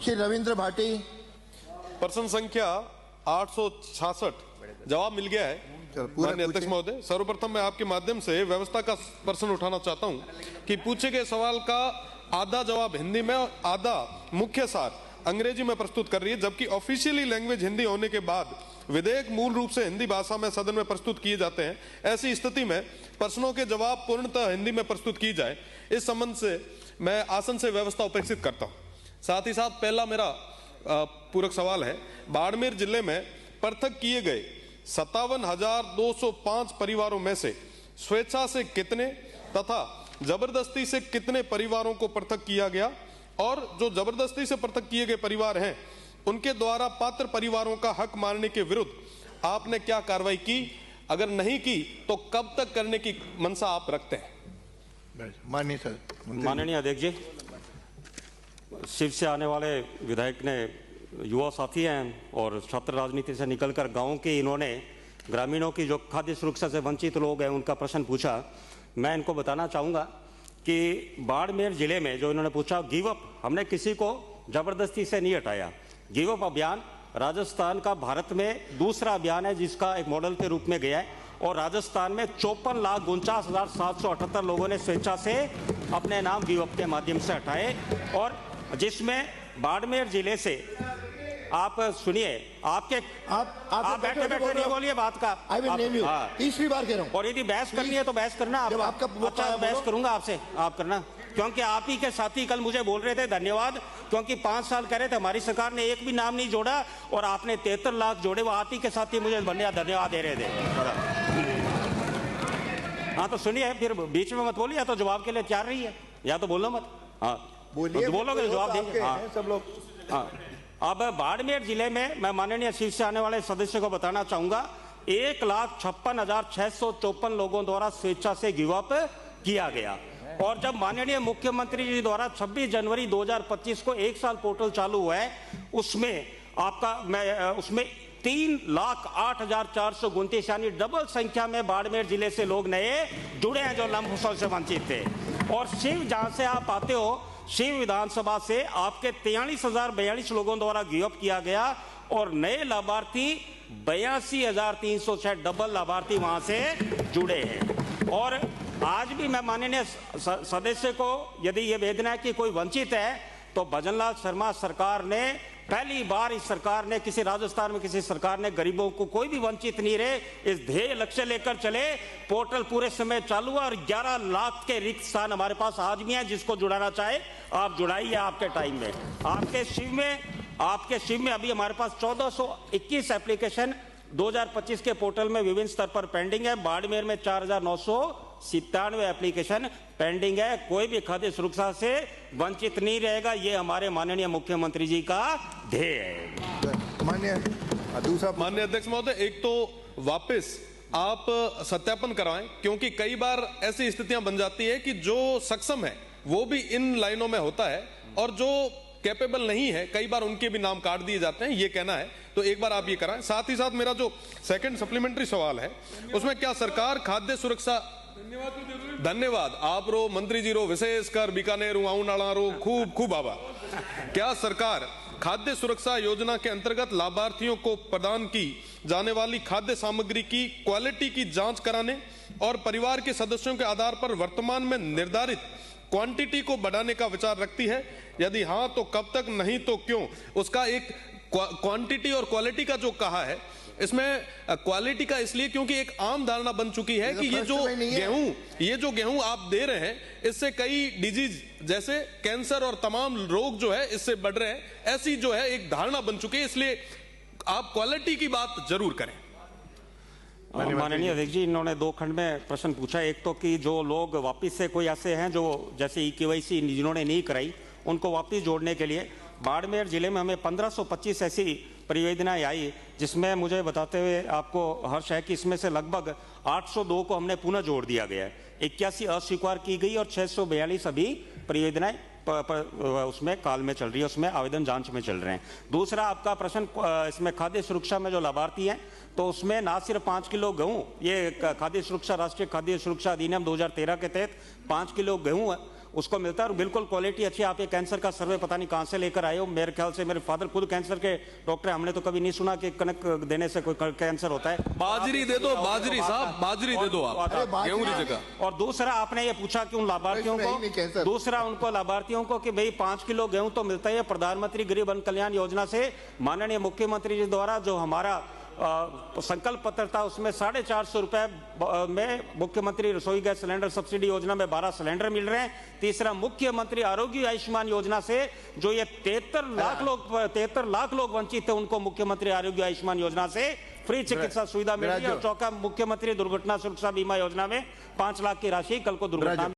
श्री रविंद्र भाटी। प्रश्न संख्या 866 जवाब मिल गया है माननीय अध्यक्ष महोदय। सर्वप्रथम मैं आपके माध्यम से व्यवस्था का प्रश्न उठाना चाहता हूं कि पूछे गए सवाल का आधा जवाब हिंदी में और आधा मुख्य सार अंग्रेजी में प्रस्तुत कर रही है, जबकि ऑफिशियली लैंग्वेज हिंदी होने के बाद विधेयक मूल रूप से हिंदी भाषा में सदन में प्रस्तुत किए जाते हैं। ऐसी स्थिति में प्रश्नों के जवाब पूर्णतः हिंदी में प्रस्तुत किए जाए, इस संबंध से मैं आसन से व्यवस्था उपेक्षित करता हूं। साथ ही साथ पहला मेरा पूरक सवाल है, बाड़मेर जिले में पृथक किए गए 57,205 परिवारों में से स्वेच्छा से कितने तथा जबरदस्ती से कितने परिवारों को पृथक किया गया, और जो जबरदस्ती से पृथक किए गए परिवार हैं उनके द्वारा पात्र परिवारों का हक मानने के विरुद्ध आपने क्या कार्रवाई की, अगर नहीं की तो कब तक करने की मंशा आप रखते हैं? माननीय अध्यक्ष जी, शिव से आने वाले विधायक ने युवा साथी हैं और छात्र राजनीति से निकलकर गांव के इन्होंने ग्रामीणों की जो खाद्य सुरक्षा से वंचित लोग हैं उनका प्रश्न पूछा। मैं इनको बताना चाहूँगा कि बाड़मेर जिले में जो इन्होंने पूछा गिव अप, हमने किसी को जबरदस्ती से नहीं हटाया। गिव अप अभियान राजस्थान का भारत में दूसरा अभियान है जिसका एक मॉडल के रूप में गया है, और राजस्थान में 54,49,778 लोगों ने स्वेच्छा से अपने नाम गिव अप के माध्यम से हटाए, और जिसमें बाड़मेर जिले से आप सुनिए, आपके आप बैठे बैठे नहीं बोलिए बात का। तीसरी बार कह रहा हूं। और यदि बहस करनी है तो बहस करना आपका। अच्छा, बहस करूंगा आपसे, आप करना, क्योंकि आप ही के साथी कल मुझे बोल रहे थे धन्यवाद, क्योंकि 5 साल कह रहे थे हमारी सरकार ने एक भी नाम नहीं जोड़ा और आपने 73 लाख जोड़े, वो आप ही के साथी मुझे धन्यवाद दे रहे थे। हाँ तो सुनिए, फिर बीच में मत बोलिए, या तो जवाब के लिए तैयार रही है या तो बोलो मत। हाँ बोलिए, बोलोगे जवाब देंगे। हाँ सब लोग। हाँ अब बाड़मेर जिले में मैं माननीय शिव से आने वाले सदस्य को बताना चाहूंगा 1,56,654 लोगों द्वारा स्वेच्छा से गिव अप किया गया, और जब माननीय मुख्यमंत्री जी द्वारा 26 जनवरी 2025 को 1 साल पोर्टल चालू हुआ है, उसमें उसमें 3,08,429 यानी डबल संख्या में बाड़मेर जिले से लोग नए जुड़े हैं जो लंबफुसों से वंचित थे। और शिव जहां से आप आते हो, शिव विधानसभा से आपके 43,042 लोगों द्वारा गिव अप किया गया, और नए लाभार्थी 82,306 डबल लाभार्थी वहां से जुड़े हैं। और आज भी मैं माननीय सदस्य को यदि ये वेदना है कि कोई वंचित है, तो भजनलाल शर्मा सरकार ने पहली बार, इस सरकार ने किसी राजस्थान में किसी सरकार ने गरीबों को कोई भी वंचित नहीं रहे, इस ध्येय लक्ष्य लेकर चले। पोर्टल पूरे समय चालू है और 11 लाख के रिक्त स्थान हमारे पास आज भी हैं, जिसको जुड़ाना चाहे आप जुड़ाइए आपके टाइम में। आपके शिव में अभी हमारे पास 1421 एप्लीकेशन 2025 के पोर्टल में विभिन्न स्तर पर पेंडिंग है। बाड़मेर में 4,997 एप्लीकेशन पेंडिंग है। कोई भी खाद्य सुरक्षा से वंचित नहीं रहेगा, ये हमारे माननीय मुख्यमंत्री जी का ध्येय है। माननीय अध्यक्ष महोदय, एक तो वापस आप सत्यापन कराएं, क्योंकि कई बार ऐसी स्थितियां बन जाती है कि जो सक्षम है वो भी इन लाइनों में होता है और जो कैपेबल नहीं है कई बार उनके भी नाम काट दिए जाते हैं, ये कहना है। तो एक बार आप ये कराएं। साथ ही साथ मेरा जो सेकंड सप्लीमेंट्री सवाल है उसमें क्या सरकार खाद्य सुरक्षा, धन्यवाद आप रो मंत्री जी रो, विशेषकर बीकानेर आउनाला रो खूब आभार। क्या सरकार खाद्य सुरक्षा योजना के अंतर्गत लाभार्थियों को प्रदान की जाने वाली खाद्य सामग्री की क्वालिटी की जांच कराने और परिवार के सदस्यों के आधार पर वर्तमान में निर्धारित क्वांटिटी को बढ़ाने का विचार रखती है? यदि हाँ तो कब तक, नहीं तो क्यों? उसका एक क्वांटिटी और क्वालिटी का जो कहा है, इसमें क्वालिटी का इसलिए क्योंकि एक आम धारणा बन चुकी है कि ये जो गेहूं आप दे रहे हैं इससे कई डिजीज जैसे कैंसर और तमाम रोग जो है इससे बढ़ रहे हैं, ऐसी जो है एक धारणा बन चुकी है। इसलिए आप क्वालिटी की बात जरूर करें। माननीय अध्यक्ष जी, इन्होंने 2 खंड में प्रश्न पूछा। एक तो कि जो लोग वापस से कोई ऐसे हैं जो जैसे केवाईसी जिन्होंने नहीं कराई उनको वापस जोड़ने के लिए बाड़मेर जिले में हमें 1525 ऐसी परियोजनाएं आई, जिसमें मुझे बताते हुए आपको हर्ष है कि इसमें से लगभग 802 को हमने पुनः जोड़ दिया गया है, 81 अस्वीकार की गई और 642 अभी परियोजनाएं उसमें काल में चल रही है, उसमें आवेदन जांच में चल रहे हैं। दूसरा आपका प्रश्न इसमें खाद्य सुरक्षा में जो लाभार्थी हैं, तो उसमें ना सिर्फ 5 किलो गेहूँ, ये खाद्य सुरक्षा राष्ट्रीय खाद्य सुरक्षा अधिनियम 2013 के तहत 5 किलो गेहूँ उसको मिलता है और बिल्कुल क्वालिटी अच्छी। आप ये कैंसर का सर्वे पता नहीं कहां से लेकर आए हो। मेरे ख्याल से मेरे फादर खुद कैंसर के डॉक्टर हैं, हमने तो कभी नहीं सुना कि कनक देने से कोई कैंसर होता है। बाजरी दे दो, बाजरी साहब, बाजरी दे दो आप अरे बाजरी गेहूं की जगह। और दूसरा आपने ये पूछा कि उन लाभार्थियों नहीं, कैंसर। को, दूसरा उनको लाभार्थियों को कि भाई 5 किलो गेहूं तो मिलता ही है प्रधानमंत्री गरीब अन्न कल्याण योजना से। माननीय मुख्यमंत्री जी द्वारा जो हमारा संकल्प पत्र था उसमें 450 रुपए में मुख्यमंत्री रसोई गैस सिलेंडर सब्सिडी योजना में 12 सिलेंडर मिल रहे हैं। तीसरा मुख्यमंत्री आरोग्य आयुष्मान योजना से जो ये 73 लाख लोग वंचित थे उनको मुख्यमंत्री आरोग्य आयुष्मान योजना से फ्री चिकित्सा सुविधा मिल रही है। और चौथा मुख्यमंत्री दुर्घटना सुरक्षा बीमा योजना में 5 लाख की राशि कल को दुर्घटना